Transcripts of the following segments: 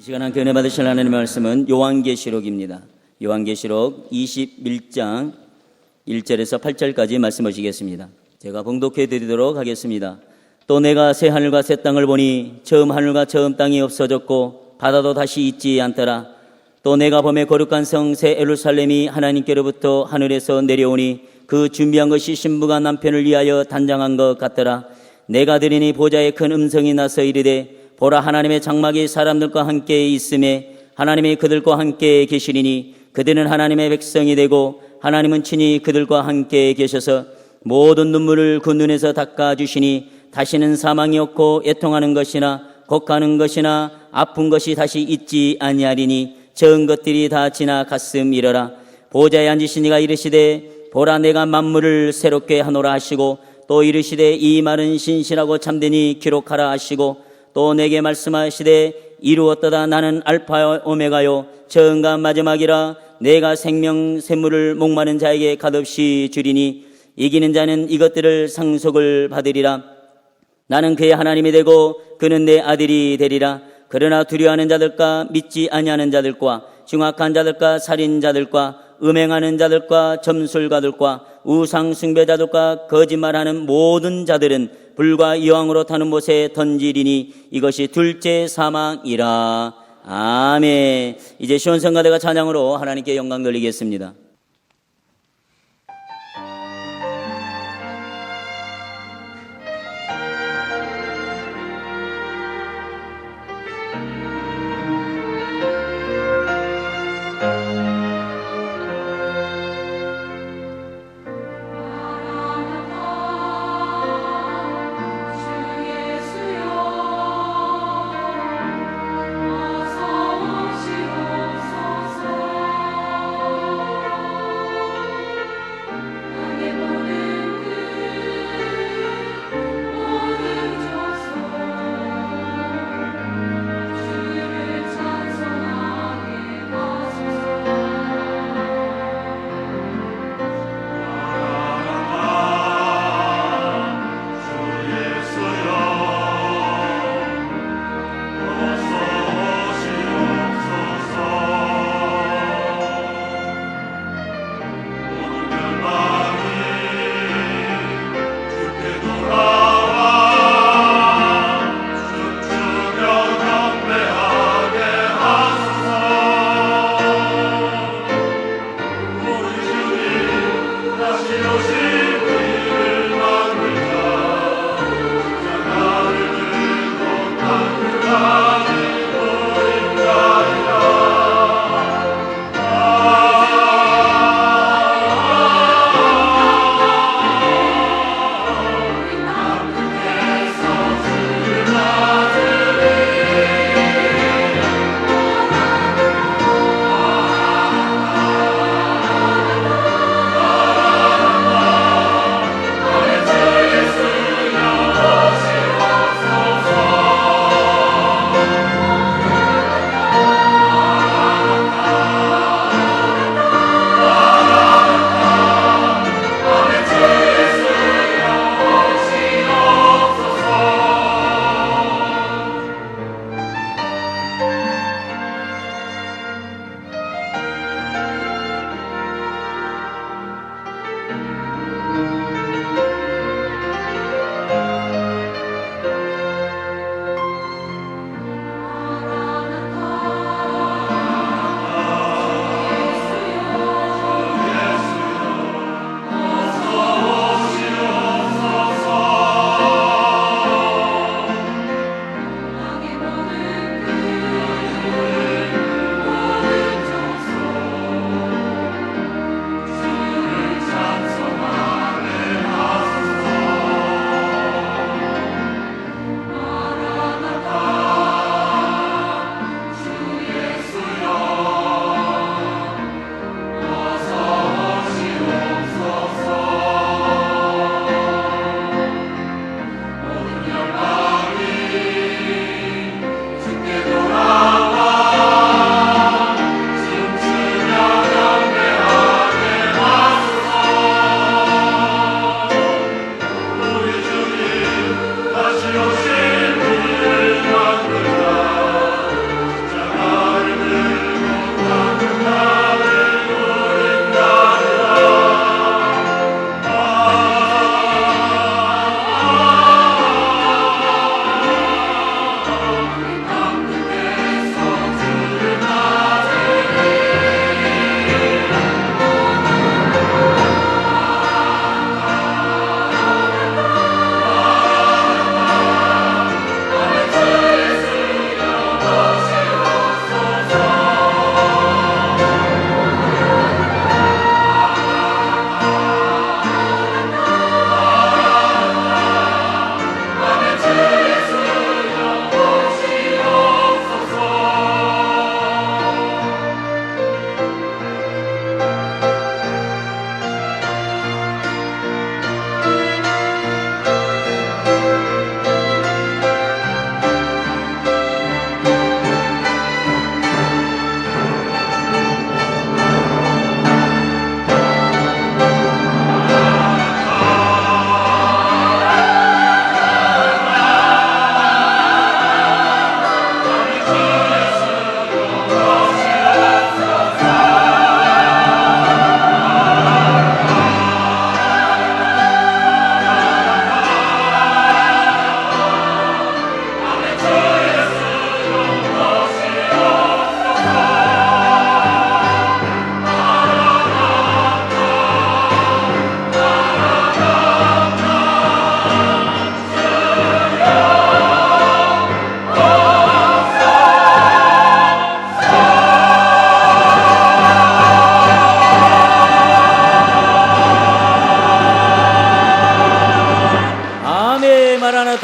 시간 함께 은혜 받으실 하나님의 말씀은 요한계시록입니다. 요한계시록 21장 1절에서 8절까지 말씀하시겠습니다. 제가 봉독해 드리도록 하겠습니다. 또 내가 새 하늘과 새 땅을 보니 처음 하늘과 처음 땅이 없어졌고 바다도 다시 있지 않더라. 또 내가 보매 거룩한 성 새 예루살렘이 하나님께로부터 하늘에서 내려오니 그 준비한 것이 신부가 남편을 위하여 단장한 것 같더라. 내가 들으니 보좌에 큰 음성이 나서 이르되 보라, 하나님의 장막이 사람들과 함께 있음에 하나님이 그들과 함께 계시리니 그들은 하나님의 백성이 되고 하나님은 친히 그들과 함께 계셔서 모든 눈물을 그 눈에서 닦아주시니 다시는 사망이 없고 애통하는 것이나 곡하는 것이나 아픈 것이 다시 있지 아니하리니 적은 것들이 다 지나갔음이러라. 보좌에 앉으신 이가 이르시되 보라, 내가 만물을 새롭게 하노라 하시고 또 이르시되 이 말은 신실하고 참되니 기록하라 하시고 또 내게 말씀하시되 이루었도다. 나는 알파와 오메가요 처음과 마지막이라. 내가 생명 샘물을 목마른 자에게 값없이 주리니 이기는 자는 이것들을 상속을 받으리라. 나는 그의 하나님이 되고 그는 내 아들이 되리라. 그러나 두려워하는 자들과 믿지 아니하는 자들과 중악한 자들과 살인자들과 음행하는 자들과 점술가들과 우상 숭배자들과 거짓말하는 모든 자들은 불과 이왕으로 타는 못에 던지리니 이것이 둘째 사망이라. 아멘. 이제 시온성가대가 찬양으로 하나님께 영광 돌리겠습니다.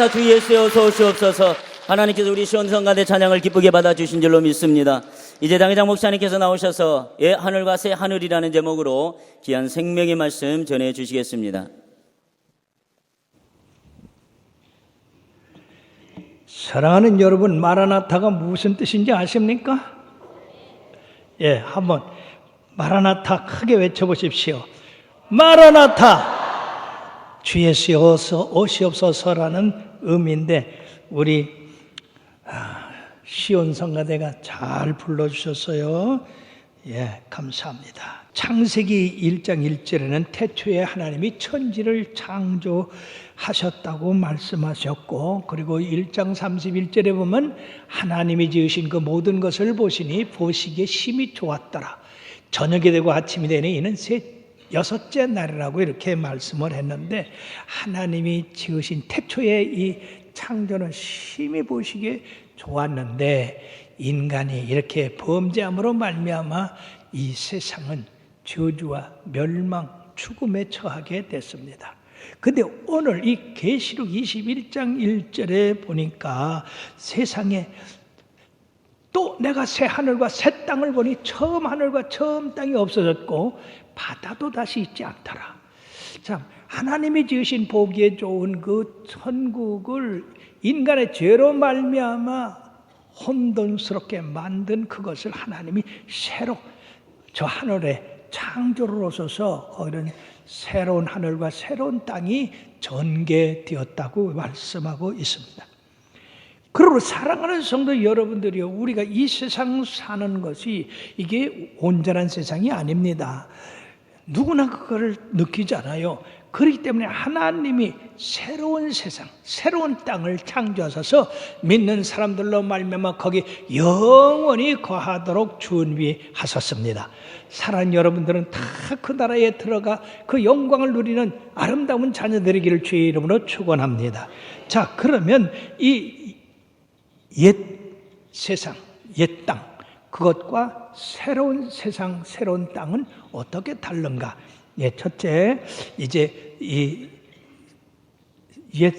마라나타 주 예수여 어서 오시옵소서. 하나님께서 우리 시온성가대 찬양을 기쁘게 받아주신 줄로 믿습니다. 이제 당회장 목사님께서 나오셔서 하늘과 새 하늘이라는 제목으로 귀한 생명의 말씀 전해주시겠습니다. 사랑하는 여러분, 마라나타가 무슨 뜻인지 아십니까? 예, 한번 마라나타 크게 외쳐보십시오. 마라나타! 주 예수여 어서 오시옵소서라는 의미인데 우리 시온성가대가 잘 불러주셨어요. 예, 감사합니다. 창세기 1장 1절에는 태초에 하나님이 천지를 창조하셨다고 말씀하셨고, 그리고 1장 31절에 보면 하나님이 지으신 그 모든 것을 보시니 보시기에 심히 좋았더라. 저녁이 되고 아침이 되니 이는 여섯째 날이라고 이렇게 말씀을 했는데, 하나님이 지으신 태초의 이 창조는 심히 보시기에 좋았는데 인간이 이렇게 범죄함으로 말미암아 이 세상은 저주와 멸망, 죽음에 처하게 됐습니다. 근데 오늘 이 계시록 21장 1절에 보니까 세상에 또 내가 새 하늘과 새 땅을 보니 처음 하늘과 처음 땅이 없어졌고 바다도 다시 있지 않더라. 참, 하나님이 지으신 보기에 좋은 그 천국을 인간의 죄로 말미암아 혼돈스럽게 만든 그것을 하나님이 새로 저 하늘에 창조를 오셔서 거기는 새로운 하늘과 새로운 땅이 전개되었다고 말씀하고 있습니다. 그리고 사랑하는 성도 여러분들이요, 우리가 이 세상 사는 것이 이게 온전한 세상이 아닙니다. 누구나 그걸 느끼잖아요. 그렇기 때문에 하나님이 새로운 세상, 새로운 땅을 창조하셔서 믿는 사람들로 말미암아 거기 영원히 거하도록 준비하셨습니다. 사랑하는 여러분들은 다 그 나라에 들어가 그 영광을 누리는 아름다운 자녀들이기를 주의 이름으로 축원합니다. 자, 그러면 이 옛 세상, 옛 땅, 그것과 새로운 세상, 새로운 땅은 어떻게 다른가? 예, 첫째, 이제 이 옛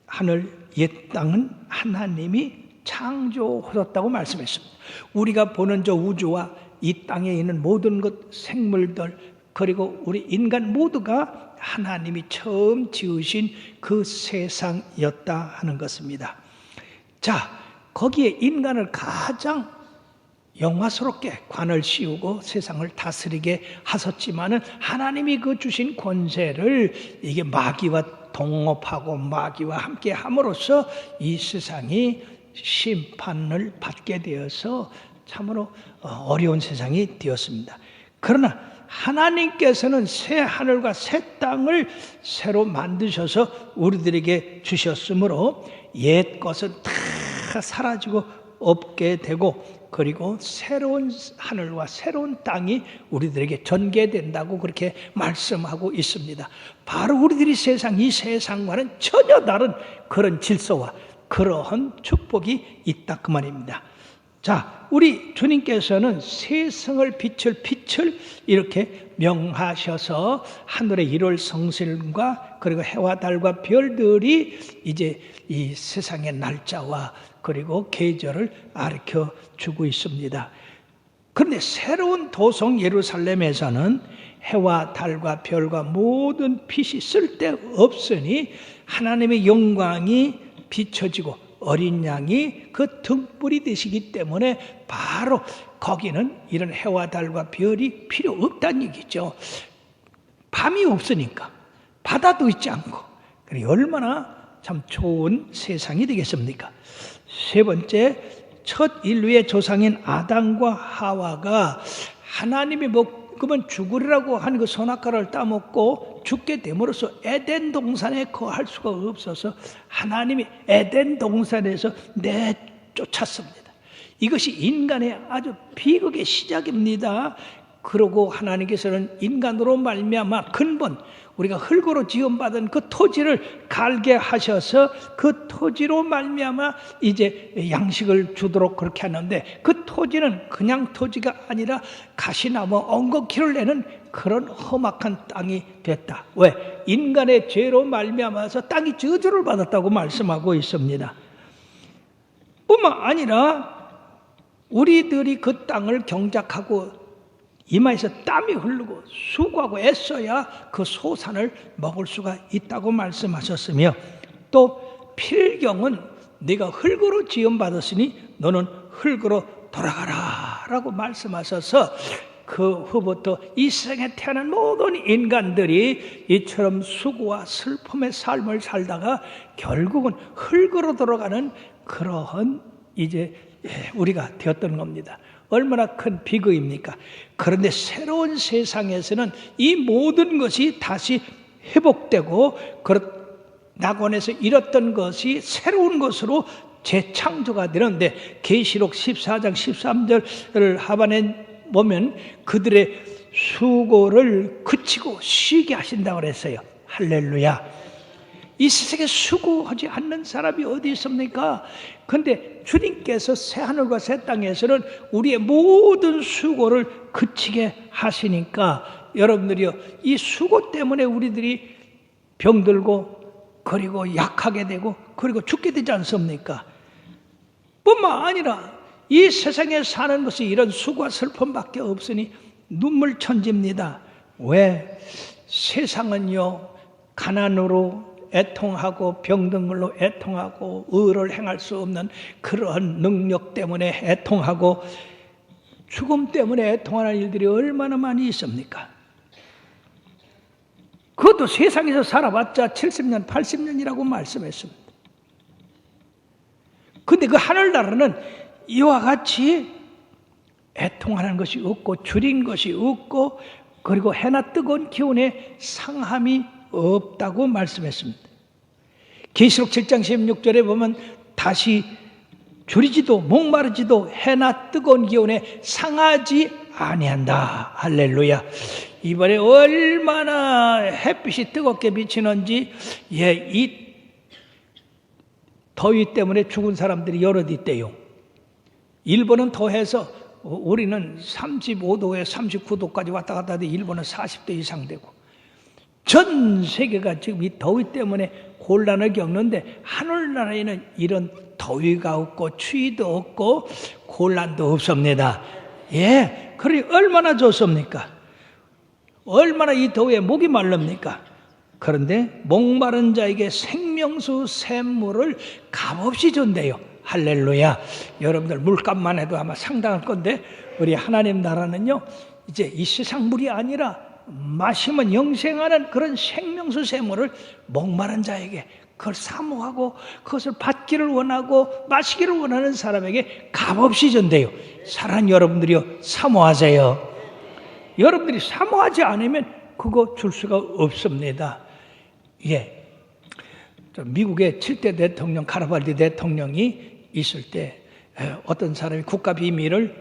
하늘, 옛 땅은 하나님이 창조하셨다고 말씀했습니다. 우리가 보는 저 우주와 이 땅에 있는 모든 것, 생물들, 그리고 우리 인간 모두가 하나님이 처음 지으신 그 세상이었다 하는 것입니다. 자, 거기에 인간을 가장 영화스럽게 관을 씌우고 세상을 다스리게 하셨지만은 하나님이 그 주신 권세를 이게 마귀와 동업하고 마귀와 함께 함으로써 이 세상이 심판을 받게 되어서 참으로 어려운 세상이 되었습니다. 그러나 하나님께서는 새 하늘과 새 땅을 새로 만드셔서 우리들에게 주셨으므로 옛 것은 다 사라지고 없게 되고, 그리고 새로운 하늘과 새로운 땅이 우리들에게 전개된다고 그렇게 말씀하고 있습니다. 바로 우리들이 이 세상과는 전혀 다른 그런 질서와 그러한 축복이 있다 그 말입니다. 자, 우리 주님께서는 세상을 빛을 이렇게 명하셔서 하늘의 일월 성실과 그리고 해와 달과 별들이 이제 이 세상의 날짜와 그리고 계절을 가르쳐 주고 있습니다. 그런데 새로운 도성 예루살렘에서는 해와 달과 별과 모든 빛이 쓸데없으니 하나님의 영광이 비춰지고 어린 양이 그 등불이 되시기 때문에 바로 거기는 이런 해와 달과 별이 필요 없다는 얘기죠. 밤이 없으니까, 바다도 있지 않고, 얼마나 참 좋은 세상이 되겠습니까? 세 번째, 첫 인류의 조상인 아담과 하와가 하나님이 먹으면 죽으리라고 하는 그 선악과를 따먹고 죽게 됨으로써 에덴 동산에 거할 수가 없어서 하나님이 에덴 동산에서 내쫓았습니다. 이것이 인간의 아주 비극의 시작입니다. 그러고 하나님께서는 인간으로 말미암아 근본 우리가 흙으로 지음받은 그 토지를 갈게 하셔서 그 토지로 말미암아 이제 양식을 주도록 그렇게 하는데, 그 토지는 그냥 토지가 아니라 가시나무 엉겅퀴를 내는 그런 험악한 땅이 됐다. 왜? 인간의 죄로 말미암아서 땅이 저주를 받았다고 말씀하고 있습니다. 뿐만 아니라 우리들이 그 땅을 경작하고 이마에서 땀이 흐르고 수고하고 애써야 그 소산을 먹을 수가 있다고 말씀하셨으며, 또 필경은 네가 흙으로 지음받았으니 너는 흙으로 돌아가라 라고 말씀하셔서, 그 후부터 이 세상에 태어난 모든 인간들이 이처럼 수고와 슬픔의 삶을 살다가 결국은 흙으로 돌아가는 그러한 이제 우리가 되었던 겁니다. 얼마나 큰 비극입니까? 그런데 새로운 세상에서는 이 모든 것이 다시 회복되고, 낙원에서 잃었던 것이 새로운 것으로 재창조가 되는데, 계시록 14장 13절 하반에 보면 그들의 수고를 그치고 쉬게 하신다고 그랬어요. 할렐루야. 이 세상에 수고하지 않는 사람이 어디 있습니까? 그런데 주님께서 새하늘과 새 땅에서는 우리의 모든 수고를 그치게 하시니까, 여러분들이요, 이 수고 때문에 우리들이 병들고 그리고 약하게 되고 그리고 죽게 되지 않습니까? 뿐만 아니라 이 세상에 사는 것이 이런 수고와 슬픔밖에 없으니 눈물천지입니다. 왜? 세상은요, 가난으로 애통하고 병든걸로 애통하고 의를 행할 수 없는 그러한 능력 때문에 애통하고 죽음 때문에 애통하는 일들이 얼마나 많이 있습니까? 그것도 세상에서 살아봤자 70년, 80년이라고 말씀했습니다. 근데 그 하늘나라는 이와 같이 애통하는 것이 없고 줄인 것이 없고 그리고 해나 뜨거운 기온에 상함이 없다고 말씀했습니다. 계시록 7장 16절에 보면 다시 줄이지도 목마르지도 해나 뜨거운 기온에 상하지 아니한다. 할렐루야. 이번에 얼마나 햇빛이 뜨겁게 비치는지, 이 더위 때문에 죽은 사람들이 여럿 있대요. 일본은 더해서 우리는 35도에 39도까지 왔다 갔다 하는데 일본은 40도 이상 되고, 전 세계가 지금 이 더위 때문에 곤란을 겪는데, 하늘나라에는 이런 더위가 없고 추위도 없고 곤란도 없습니다. 그러니 얼마나 좋습니까? 얼마나 이 더위에 목이 마릅니까? 그런데 목마른 자에게 생명수 샘물을 값없이 준대요. 할렐루야. 여러분들 물값만 해도 아마 상당할 건데, 우리 하나님 나라는요, 이제 이 세상 물이 아니라 마시면 영생하는 그런 생명수 샘물을 목마른 자에게, 그걸 사모하고 그것을 받기를 원하고 마시기를 원하는 사람에게 값없이 준대요. 사랑하는 여러분들이요, 사모하세요. 여러분들이 사모하지 않으면 그거 줄 수가 없습니다. 미국의 7대 대통령 가라발디 대통령이 있을 때 어떤 사람이 국가 비밀을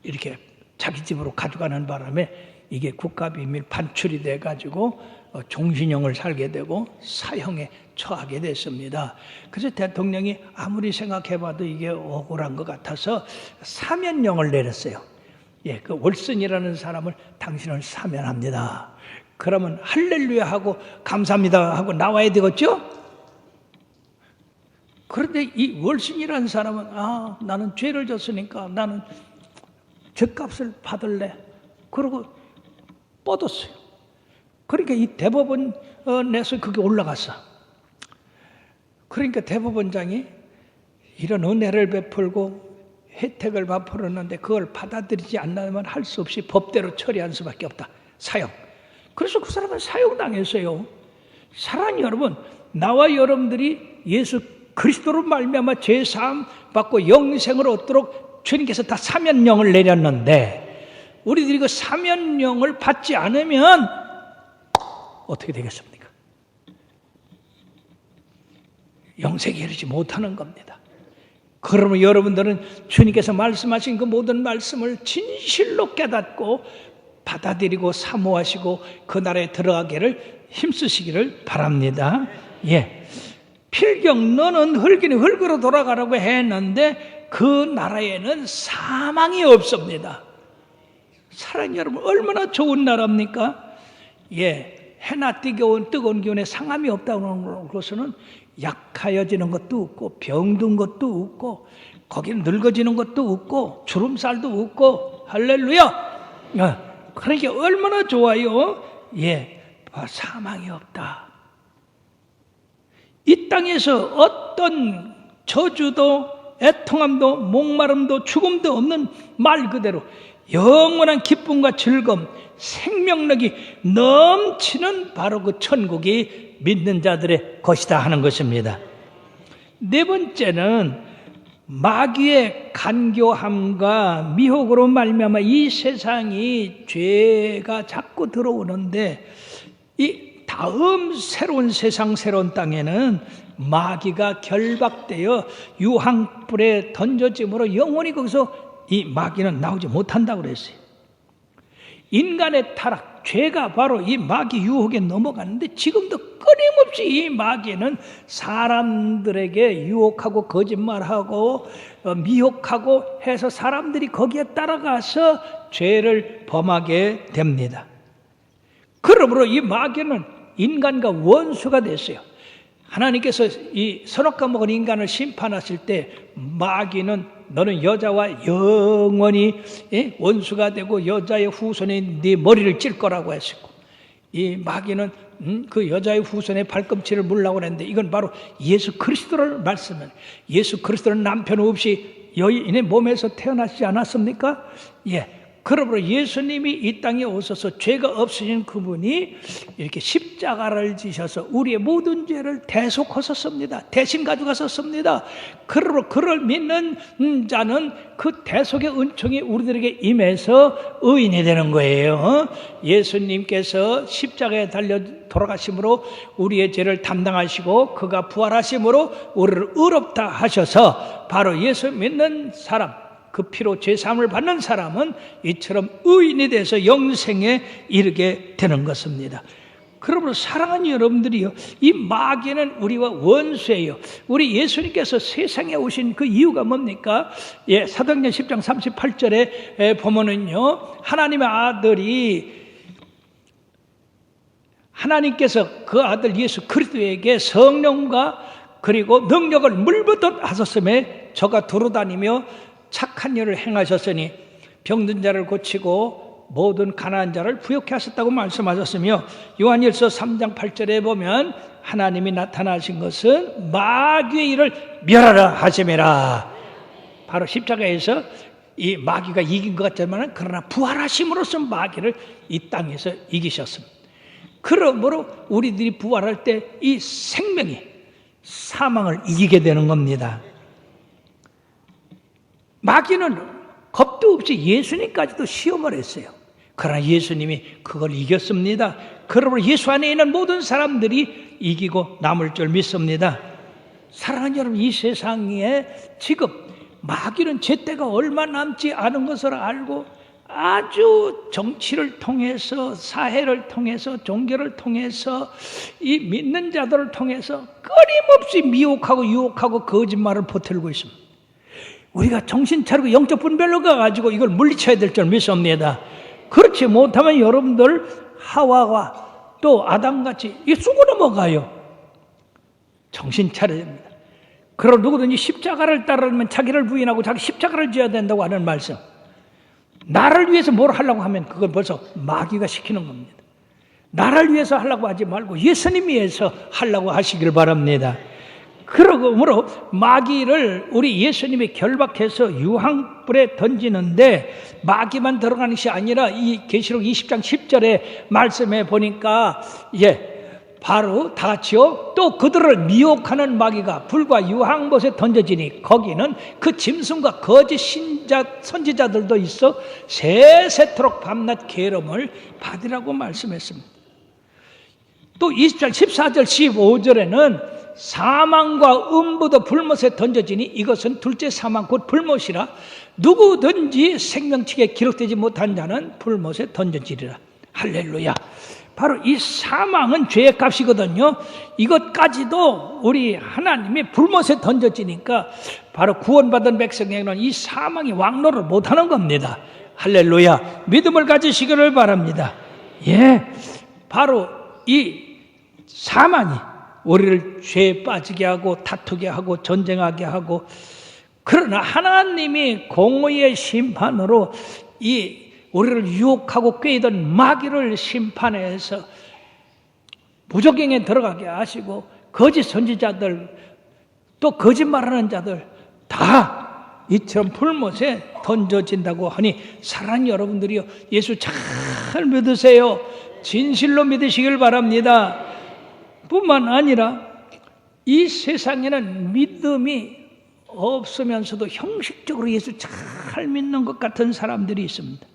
이렇게 자기 집으로 가져가는 바람에 이게 국가 비밀 반출이 돼가지고 종신형을 살게 되고 사형에 처하게 됐습니다. 그래서 대통령이 아무리 생각해봐도 이게 억울한 것 같아서 사면령을 내렸어요. 그 월슨이라는 사람을 당신을 사면합니다. 그러면 할렐루야 하고 감사합니다 하고 나와야 되겠죠? 그런데 이 월슨이라는 사람은 나는 죄를 졌으니까 나는 죗값을 받을래. 그러고 뻗었어요. 그러니까 이 대법원에서 그게 올라갔어. 그러니까 대법원장이 이런 은혜를 베풀고 혜택을 베풀었는데 그걸 받아들이지 않으면 할 수 없이 법대로 처리할 수밖에 없다. 사형. 그래서 그 사람은 사형당했어요. 사랑하는 여러분, 나와 여러분들이 예수 그리스도로 말미암아 죄사함 받고 영생을 얻도록 주님께서 다 사면령을 내렸는데, 우리들이 그 사면령을 받지 않으면 어떻게 되겠습니까? 영생에 이르지 못하는 겁니다. 그러면 여러분들은 주님께서 말씀하신 그 모든 말씀을 진실로 깨닫고 받아들이고 사모하시고 그 나라에 들어가기를 힘쓰시기를 바랍니다. 예. 필경 너는 흙이니 흙으로 돌아가라고 했는데 그 나라에는 사망이 없습니다. 사랑하는 여러분, 얼마나 좋은 나라입니까? 예. 해나 뜨거운 기운에 상함이 없다는 것은 약하여지는 것도 없고 병든 것도 없고 거기는 늙어지는 것도 없고 주름살도 없고 할렐루야. 그러니까 얼마나 좋아요. 예, 사망이 없다. 이 땅에서 어떤 저주도 애통함도 목마름도 죽음도 없는 말 그대로 영원한 기쁨과 즐거움, 생명력이 넘치는 바로 그 천국이 믿는 자들의 것이다 하는 것입니다. 네 번째는 마귀의 간교함과 미혹으로 말미암아 이 세상이 죄가 자꾸 들어오는데 이 다음 새로운 세상 새로운 땅에는 마귀가 결박되어 유황불에 던져짐으로 영원히 거기서 이 마귀는 나오지 못한다고 그랬어요. 인간의 타락, 죄가 바로 이 마귀 유혹에 넘어가는데 지금도 끊임없이 이 마귀는 사람들에게 유혹하고 거짓말하고 미혹하고 해서 사람들이 거기에 따라가서 죄를 범하게 됩니다. 그러므로 이 마귀는 인간과 원수가 됐어요. 하나님께서 이 선악과 먹은 인간을 심판하실 때 마귀는 너는 여자와 영원히 원수가 되고 여자의 후손이 네 머리를 찔 거라고 했었고, 이 마귀는 그 여자의 후손의 발꿈치를 물라고 했는데 이건 바로 예수 그리스도를 말씀은, 예수 그리스도는 남편 없이 여인의 몸에서 태어나지 않았습니까? 예. 그러므로 예수님이 이 땅에 오셔서 죄가 없으신 그분이 이렇게 십자가를 지셔서 우리의 모든 죄를 대속하셨습니다. 대신 가져가셨습니다. 그러므로 그를 믿는 자는 그 대속의 은총이 우리들에게 임해서 의인이 되는 거예요. 예수님께서 십자가에 달려 돌아가심으로 우리의 죄를 담당하시고 그가 부활하심으로 우리를 의롭다 하셔서 바로 예수 믿는 사람, 그 피로 죄사함을 받는 사람은 이처럼 의인이 돼서 영생에 이르게 되는 것입니다. 그러므로 사랑하는 여러분들이요, 이 마귀는 우리와 원수예요. 우리 예수님께서 세상에 오신 그 이유가 뭡니까? 예, 사도행전 10장 38절에 보면은요, 하나님의 아들이, 하나님께서 그 아들 예수 그리스도에게 성령과 그리고 능력을 물부터 하셨음에 저가 두루다니며 착한 일을 행하셨으니 병든 자를 고치고 모든 가난한 자를 부욕케 하셨다고 말씀하셨으며, 요한일서 3장 8절에 보면 하나님이 나타나신 것은 마귀의 일을 멸하라 하심이라. 바로 십자가에서 이 마귀가 이긴 것 같지만 그러나 부활하심으로써 마귀를 이 땅에서 이기셨습니다. 그러므로 우리들이 부활할 때 이 생명이 사망을 이기게 되는 겁니다. 마귀는 겁도 없이 예수님까지도 시험을 했어요. 그러나 예수님이 그걸 이겼습니다. 그러므로 예수 안에 있는 모든 사람들이 이기고 남을 줄 믿습니다. 사랑하는 여러분, 이 세상에 지금 마귀는 제때가 얼마 남지 않은 것을 알고 아주 정치를 통해서, 사회를 통해서, 종교를 통해서, 이 믿는 자들을 통해서 끊임없이 미혹하고 유혹하고 거짓말을 퍼뜨리고 있습니다. 우리가 정신 차리고 영적 분별로 가가지고 이걸 물리쳐야 될 줄 믿습니다. 그렇지 못하면 여러분들 하와와 또 아담같이 이 쑥어 넘어가요. 정신 차려야 됩니다. 그럼 누구든지 십자가를 따르면 자기를 부인하고 자기 십자가를 져야 된다고 하는 말씀. 나를 위해서 뭘 하려고 하면 그건 벌써 마귀가 시키는 겁니다. 나를 위해서 하려고 하지 말고 예수님 위해서 하려고 하시길 바랍니다. 그러므로 마귀를 우리 예수님이 결박해서 유황불에 던지는데 마귀만 들어가는 것이 아니라 이 계시록 20장 10절에 말씀해 보니까 바로 다 같이요, 또 그들을 미혹하는 마귀가 불과 유황못에 던져지니 거기는 그 짐승과 거짓 신자 선지자들도 있어 세세토록 밤낮 괴로움을 받으라고 말씀했습니다. 또 20장 14절 15절에는 사망과 음부도 불못에 던져지니 이것은 둘째 사망 곧 불못이라 누구든지 생명책에 기록되지 못한 자는 불못에 던져지리라. 할렐루야. 바로 이 사망은 죄의 값이거든요. 이것까지도 우리 하나님이 불못에 던져지니까 바로 구원받은 백성에게는 이 사망이 왕노를 못하는 겁니다. 할렐루야. 믿음을 가지시기를 바랍니다. 예, 바로 이 사망이 우리를 죄에 빠지게 하고 다투게 하고 전쟁하게 하고, 그러나 하나님이 공의의 심판으로 이 우리를 유혹하고 꾀이던 마귀를 심판해서 무적경에 들어가게 하시고 거짓 선지자들 또 거짓말하는 자들 다 이처럼 불못에 던져진다고 하니 사랑하는 여러분들이요, 예수 잘 믿으세요. 진실로 믿으시길 바랍니다. 뿐만 아니라 이 세상에는 믿음이 없으면서도 형식적으로 예수 잘 믿는 것 같은 사람들이 있습니다.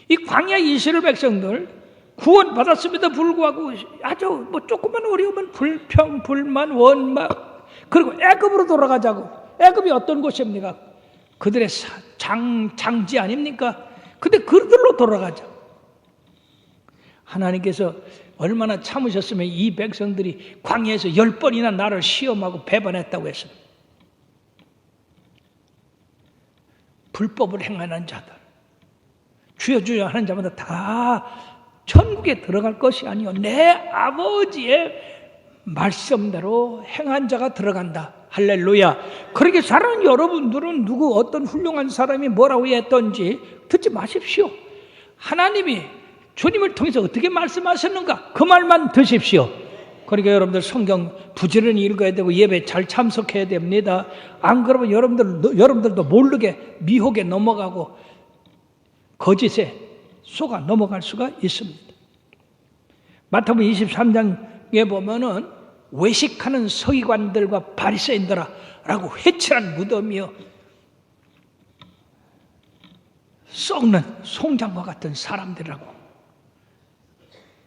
이 광야 이스라엘 백성들 구원 받았음에도 불구하고 아주 조금만 어려우면 불평, 불만, 원망, 그리고 애굽으로 돌아가자고. 애굽이 어떤 곳입니까? 그들의 장지 아닙니까? 근데 그들로 돌아가자. 하나님께서 얼마나 참으셨으면 이 백성들이 광야에서 10번이나 나를 시험하고 배반했다고 했습니다. 불법을 행하는 자들, 주여 주여 하는 자마다 다 천국에 들어갈 것이 아니요 내 아버지의 말씀대로 행한 자가 들어간다. 할렐루야. 그렇게 사랑하는 여러분들은 누구 어떤 훌륭한 사람이 뭐라고 했던지 듣지 마십시오. 하나님이 주님을 통해서 어떻게 말씀하셨는가 그 말만 드십시오. 그러니까 여러분들 성경 부지런히 읽어야 되고 예배 잘 참석해야 됩니다. 안 그러면 여러분들도 모르게 미혹에 넘어가고 거짓에 속아 넘어갈 수가 있습니다. 마태복음 23장에 보면은 외식하는 서기관들과 바리새인들아라고 회칠한 무덤이요, 썩는 송장과 같은 사람들이라고.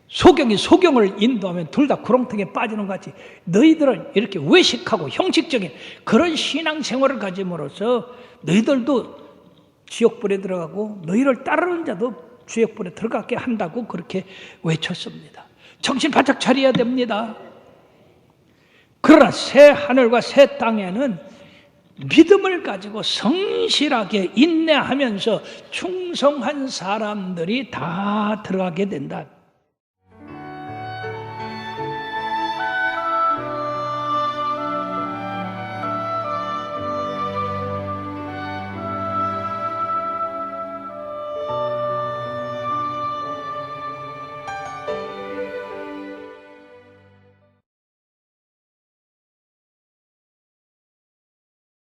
소경이 소경을 인도하면 둘 다 구렁텅이에 빠지는 것 같이 너희들은 이렇게 외식하고 형식적인 그런 신앙생활을 가짐으로써 너희들도 지옥불에 들어가고 너희를 따르는 자도 지옥불에 들어가게 한다고 그렇게 외쳤습니다. 정신 바짝 차려야 됩니다. 그러나 새 하늘과 새 땅에는 믿음을 가지고 성실하게 인내하면서 충성한 사람들이 다 들어가게 된다.